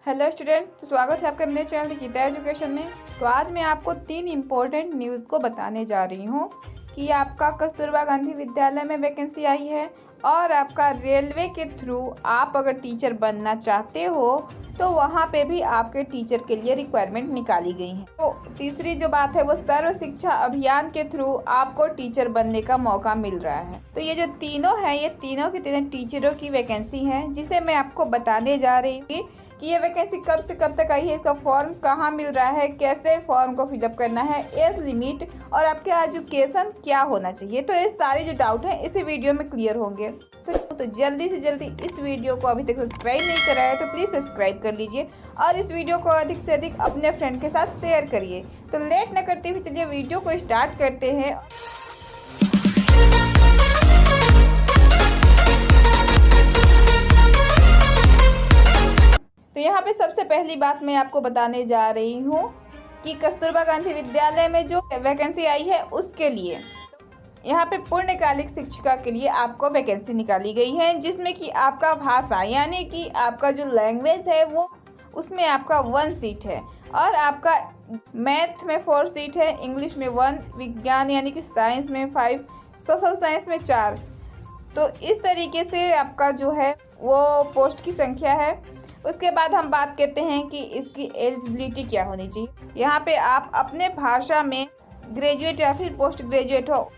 Hello student, तो स्वागत है आपके अपने चैनल गीता एजुकेशन में। तो आज मैं आपको 3 इम्पोर्टेंट न्यूज़ को बताने जा रही हूँ कि आपका कस्तूरबा गांधी विद्यालय में वैकेंसी आई है और आपका रेलवे के थ्रू आप अगर टीचर बनना चाहते हो तो वहाँ पे भी आपके टीचर के लिए रिक्वायरमेंट निकाली गई है। तो तीसरी जो बात है वो सर्व शिक्षा अभियान के थ्रू आपको टीचर बनने का मौका मिल रहा है। तो ये जो तीनों है, ये तीनों के तीनों टीचरों की वैकेंसी है जिसे मैं आपको बताने जा रही हूँ कि ये वैकेंसी कब से कब तक आई है, इसका फॉर्म कहाँ मिल रहा है, कैसे फॉर्म को फिलअप करना है, एज लिमिट और आपके एजुकेशन क्या होना चाहिए। तो ये सारे जो डाउट हैं इसी वीडियो में क्लियर होंगे। तो जल्दी से जल्दी इस वीडियो को अभी तक सब्सक्राइब नहीं करा है तो प्लीज़ सब्सक्राइब कर लीजिए और इस वीडियो को अधिक से अधिक अपने फ्रेंड के साथ शेयर करिए। तो लेट न करते हुए चलिए वीडियो को स्टार्ट करते हैं। तो यहाँ पे सबसे पहली बात मैं आपको बताने जा रही हूँ कि कस्तूरबा गांधी विद्यालय में जो वैकेंसी आई है उसके लिए यहाँ पे पूर्णकालिक शिक्षिका के लिए आपको वैकेंसी निकाली गई है, जिसमें कि आपका भाषा यानी कि आपका जो लैंग्वेज है वो उसमें आपका 1 सीट है और आपका मैथ में 4 सीट है, इंग्लिश में 1, विज्ञान यानी कि साइंस में 5, सोशल साइंस में 4। तो इस तरीके से आपका जो है वो पोस्ट की संख्या है। उसके बाद हम बात करते हैं कि इसकी एलिजिबिलिटी क्या होनी चाहिए। यहाँ पे आप अपने भाषा में ग्रेजुएट या फिर पोस्ट ग्रेजुएट हो,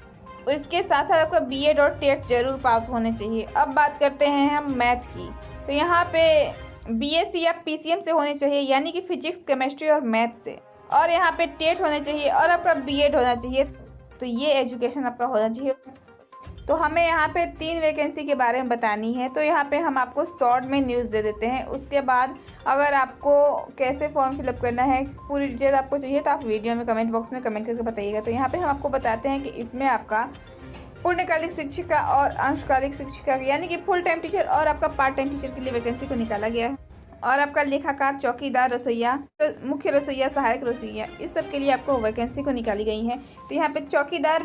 इसके साथ साथ आपका बीएड और टेट जरूर पास होने चाहिए। अब बात करते हैं हम मैथ की, तो यहाँ पे बीएससी या पीसीएम से होनी चाहिए यानी कि फिजिक्स, केमिस्ट्री और मैथ से, और यहाँ पे टेट होना चाहिए और आपका बीएड होना चाहिए। तो ये एजुकेशन आपका होना चाहिए। तो हमें यहाँ पे 3 वैकेंसी के बारे में बतानी है, तो यहाँ पे हम आपको शॉर्ट में न्यूज़ दे देते हैं। उसके बाद अगर आपको कैसे फॉर्म फिलअप करना है, पूरी डिटेल आपको चाहिए तो आप वीडियो में कमेंट बॉक्स में कमेंट करके बताइएगा। तो यहाँ पे हम आपको बताते हैं कि इसमें आपका पूर्णकालिक शिक्षिका और अंशकालिक शिक्षिका यानी कि फुल टाइम टीचर और आपका पार्ट टाइम टीचर के लिए वैकेंसी को निकाला गया है। और आपका लेखाकार, चौकीदार, रसोइया, मुख्य रसोइया, सहायक रसोइया, इस सब के लिए आपको वैकेंसी को निकाली गई है। तो यहाँ पे चौकीदार,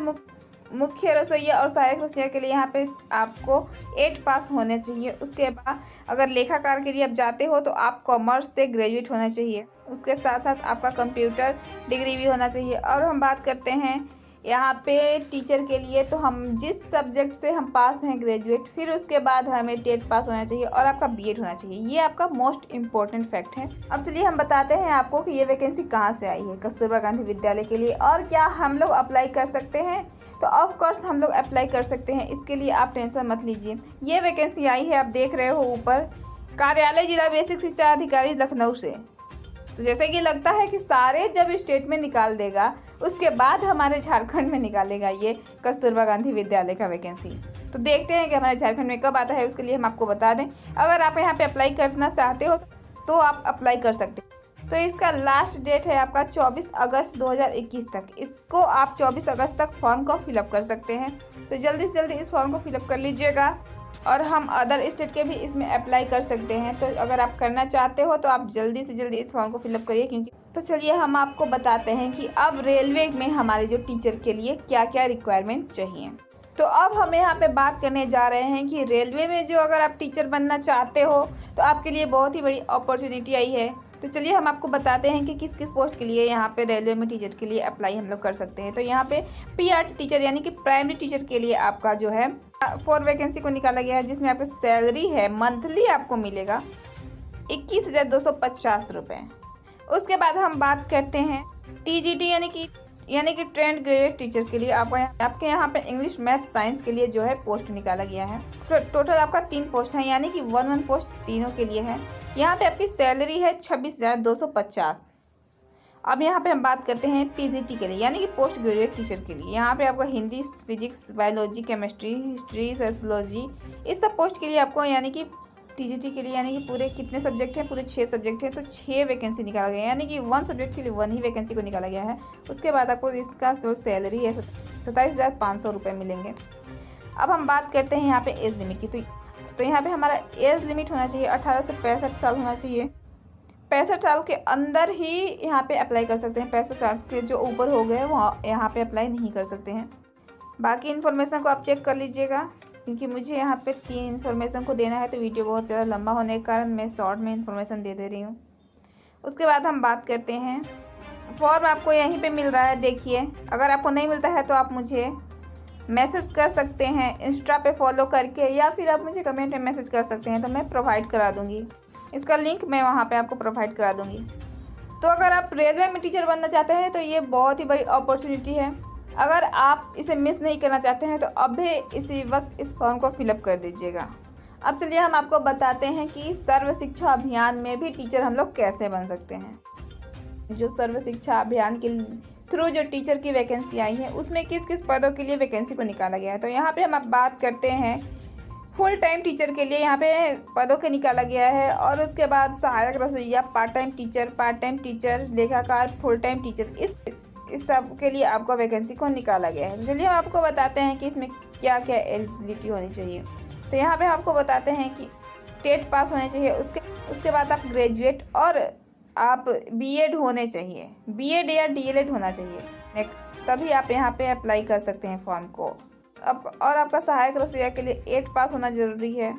मुख्य रसोइया और सहायक रसोइया के लिए यहाँ पे आपको 8 पास होने चाहिए। उसके बाद अगर लेखाकार के लिए आप जाते हो तो आप कॉमर्स से ग्रेजुएट होना चाहिए। उसके साथ साथ आपका कंप्यूटर डिग्री भी होना चाहिए। और हम बात करते हैं यहाँ पे टीचर के लिए, तो हम जिस सब्जेक्ट से हम पास हैं ग्रेजुएट, फिर उसके बाद हमें टेट पास होना चाहिए और आपका बीएड होना चाहिए। ये आपका मोस्ट इम्पॉर्टेंट फैक्ट है। अब चलिए हम बताते हैं आपको कि ये वैकेंसी कहाँ से आई है कस्तूरबा गांधी विद्यालय के लिए और क्या हम लोग अप्लाई कर सकते हैं। तो ऑफ कोर्स हम लोग अप्लाई कर सकते हैं, इसके लिए आप टेंशन मत लीजिए। ये वैकेंसी आई है, आप देख रहे हो ऊपर, कार्यालय जिला बेसिक शिक्षा अधिकारी लखनऊ से। तो जैसे कि लगता है कि सारे जब स्टेट में निकाल देगा उसके बाद हमारे झारखंड में निकालेगा ये कस्तूरबा गांधी विद्यालय का वैकेंसी। तो देखते हैं कि हमारे झारखंड में कब आता है, उसके लिए हम आपको बता दें। अगर आप यहाँ पे अप्लाई करना चाहते हो तो आप अप्लाई कर सकते हैं। तो इसका लास्ट डेट है आपका 24 अगस्त 2021 तक। इसको आप 24 अगस्त तक फॉर्म को फिलअप कर सकते हैं। तो जल्दी से जल्दी इस फॉर्म को फिलअप कर लीजिएगा और हम अदर स्टेट के भी इसमें अप्लाई कर सकते हैं। तो अगर आप करना चाहते हो तो आप जल्दी से जल्दी इस फॉर्म को फिलअप करिए क्योंकि तो चलिए हम आपको बताते हैं कि अब रेलवे में हमारे जो टीचर के लिए क्या क्या रिक्वायरमेंट चाहिए। तो अब हम यहाँ पे बात करने जा रहे हैं कि रेलवे में जो अगर आप टीचर बनना चाहते हो तो आपके लिए बहुत ही बड़ी अपॉर्चुनिटी आई है। तो चलिए हम आपको बताते हैं कि किस किस पोस्ट के लिए यहाँ पे रेलवे में टीचर के लिए अप्लाई हम लोग कर सकते हैं। तो यहाँ पे पीआरटी टीचर यानी कि प्राइमरी टीचर के लिए आपका जो है 4 वैकेंसी को निकाला गया है, जिसमें आपकी सैलरी है मंथली आपको मिलेगा 21,250 रुपये। उसके बाद हम बात करते हैं टीजीटी यानी कि ट्रेंड ग्रेजुएट टीचर के लिए आपके यहाँ पे इंग्लिश, मैथ, साइंस के लिए जो है पोस्ट निकाला गया है। टोटल आपका 3 पोस्ट है यानी कि 1 पोस्ट तीनों के लिए है। यहाँ पे आपकी सैलरी है 26,250। अब यहाँ पे हम बात करते हैं पीजीटी के लिए यानी कि पोस्ट ग्रेजुएट टीचर के लिए। यहाँ पे आपको Hindi, physics, biology, chemistry, history, sociology, इस सब पोस्ट के लिए आपको यानी कि टीजीटी के लिए यानी कि पूरे कितने सब्जेक्ट हैं, पूरे 6 सब्जेक्ट हैं। तो 6 वैकेंसी निकाला गया है यानी कि 1 सब्जेक्ट के लिए 1 ही वैकेंसी को निकाला गया है। उसके बाद आपको इसका जो सैलरी है 27,500 रुपये मिलेंगे। अब हम बात करते हैं यहाँ पे एज लिमिट की। तो यहाँ पे हमारा एज लिमिट होना चाहिए 18 से 65 साल होना चाहिए। 65 साल के अंदर ही यहाँ पे अप्लाई कर सकते हैं। 65 साल के जो ऊपर हो गए वो यहाँ पे अप्लाई नहीं कर सकते हैं। बाकी इन्फॉर्मेशन को आप चेक कर लीजिएगा क्योंकि मुझे यहाँ पे 3 इन्फॉर्मेशन को देना है, तो वीडियो बहुत ज़्यादा लंबा होने के कारण मैं शॉर्ट में इन्फॉर्मेशन दे रही हूँ। उसके बाद हम बात करते हैं, फॉर्म आपको यहीं पे मिल रहा है, देखिए। अगर आपको नहीं मिलता है तो आप मुझे मैसेज कर सकते हैं इंस्टा पे फॉलो करके, या फिर आप मुझे कमेंट में मैसेज कर सकते हैं, तो मैं प्रोवाइड करा दूँगी। इसका लिंक मैं वहाँ पे आपको प्रोवाइड करा दूँगी। तो अगर आप रेलवे में टीचर बनना चाहते हैं तो ये बहुत ही बड़ी अपॉर्चुनिटी है। अगर आप इसे मिस नहीं करना चाहते हैं तो अभी इसी वक्त इस फॉर्म को फिलअप कर दीजिएगा। अब चलिए हम आपको बताते हैं कि सर्व शिक्षा अभियान में भी टीचर हम लोग कैसे बन सकते हैं। जो सर्व शिक्षा अभियान के थ्रू जो टीचर की वैकेंसी आई है उसमें किस किस पदों के लिए वैकेंसी को निकाला गया है। तो यहाँ पे हम अब बात करते हैं फुल टाइम टीचर के लिए, यहाँ पे पदों के निकाला गया है। और उसके बाद सहायक रसोइया, पार्ट टाइम टीचर, लेखाकार, फुल टाइम टीचर, इस सब के लिए आपको वैकेंसी को निकाला गया है। चलिए हम आपको बताते हैं कि इसमें क्या क्या एलिजिबिलिटी होनी चाहिए। तो यहाँ पे आपको बताते हैं कि टेट पास होने चाहिए, उसके बाद आप ग्रेजुएट और आप बीएड होने चाहिए, बीएड या डीएलएड होना चाहिए, तभी आप यहाँ पे अप्लाई कर सकते हैं फॉर्म को। और आपका सहायक रसोइया के लिए 8 पास होना ज़रूरी है।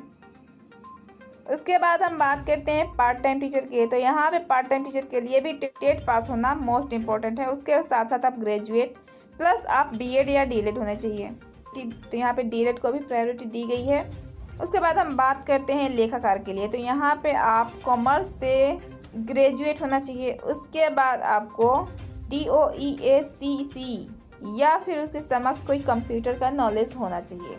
उसके बाद हम बात करते हैं पार्ट टाइम टीचर की। तो यहाँ पे पार्ट टाइम टीचर के लिए भी टेट पास होना मोस्ट इम्पॉर्टेंट है। उसके साथ साथ आप ग्रेजुएट प्लस आप बीएड या डीएलएड होने चाहिए। तो यहाँ पे डीएलएड को भी प्रायोरिटी दी गई है। उसके बाद हम बात करते हैं लेखाकार के लिए। तो यहाँ पे आप कॉमर्स से ग्रेजुएट होना चाहिए। उसके बाद आपको DOEACC या फिर उसके समक्ष कोई कंप्यूटर का नॉलेज होना चाहिए,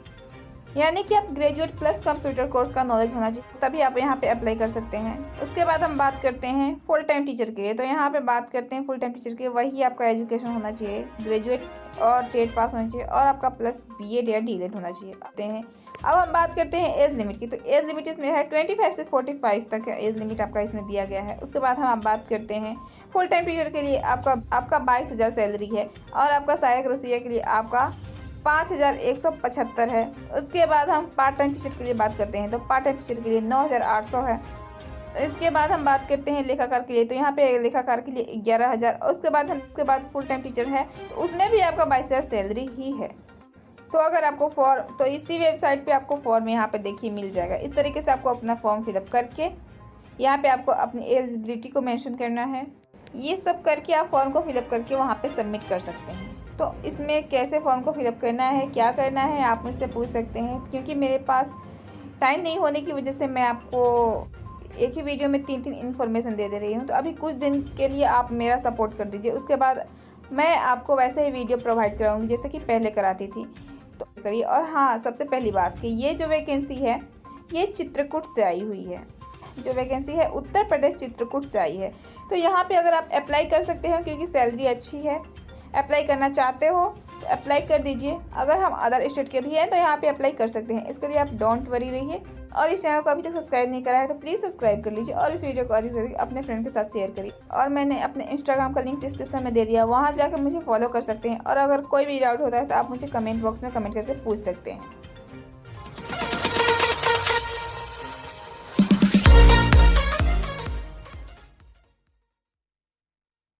यानी कि आप ग्रेजुएट प्लस कंप्यूटर कोर्स का नॉलेज होना चाहिए, तभी आप यहाँ पे अप्लाई कर सकते हैं। उसके बाद हम बात करते हैं फुल टाइम टीचर के। तो यहाँ पे बात करते हैं फुल टाइम टीचर के, वही आपका एजुकेशन होना चाहिए, ग्रेजुएट और टेट पास होना चाहिए, और आपका प्लस बीएड या डीएलएड होना चाहिए। आते हैं अब हम बात करते हैं एज लिमिट की। तो एज लिमिट इसमें है 25 से 45 तक है एज लिमिट आपका इसमें दिया गया है। उसके बाद हम बात करते हैं फुल टाइम टीचर के लिए आपका 22,000 सैलरी है, और आपका सहायक रसोइया के लिए आपका 5,175 है। उसके बाद हम पार्ट टाइम टीचर के लिए बात करते हैं। तो पार्ट टाइम टीचर के लिए 9,800 है। इसके बाद हम बात करते हैं लेखाकार के लिए। तो यहाँ पे लेखाकार के लिए 11,000। उसके बाद फुल टाइम टीचर है तो उसमें भी आपका 22,000 सैलरी ही है। तो अगर आपको फॉर्म, तो इसी वेबसाइट पे आपको फॉर्म यहाँ पे देखिए मिल जाएगा। इस तरीके से आपको अपना फॉर्म फिलअप करके यहाँ पे आपको अपनी एलिजिबिलिटी को मेंशन करना है। ये सब करके आप फॉर्म को फिलअप करके वहाँ पे सबमिट कर सकते हैं। तो इसमें कैसे फॉर्म को फिलअप करना है, क्या करना है, आप मुझसे पूछ सकते हैं। क्योंकि मेरे पास टाइम नहीं होने की वजह से मैं आपको एक ही वीडियो में 3 इन्फॉर्मेशन दे रही हूँ। तो अभी कुछ दिन के लिए आप मेरा सपोर्ट कर दीजिए, उसके बाद मैं आपको वैसे ही वीडियो प्रोवाइड कराऊँगी जैसे कि पहले कराती थी। तो करिए। और हाँ, सबसे पहली बात कि ये जो वैकेंसी है ये चित्रकूट से आई हुई है। जो वैकेंसी है उत्तर प्रदेश चित्रकूट से आई है। तो यहाँ पे अगर आप अप्लाई कर सकते हो, क्योंकि सैलरी अच्छी है। अप्लाई करना चाहते हो तो अप्लाई कर दीजिए। अगर हम अदर स्टेट के भी हैं तो यहाँ पे अप्लाई कर सकते हैं। इसके लिए आप डोंट वरी रहिए। और इस चैनल को अभी तक सब्सक्राइब नहीं करा है तो प्लीज़ सब्सक्राइब कर लीजिए, और इस वीडियो को अधिक से अधिक अपने फ्रेंड के साथ शेयर करिए। और मैंने अपने इंस्टाग्राम का लिंक डिस्क्रिप्शन में दे दिया, वहाँ जाकर मुझे फॉलो कर सकते हैं। और अगर कोई भी डाउट होता है तो आप मुझे कमेंट बॉक्स में कमेंट करके पूछ सकते हैं।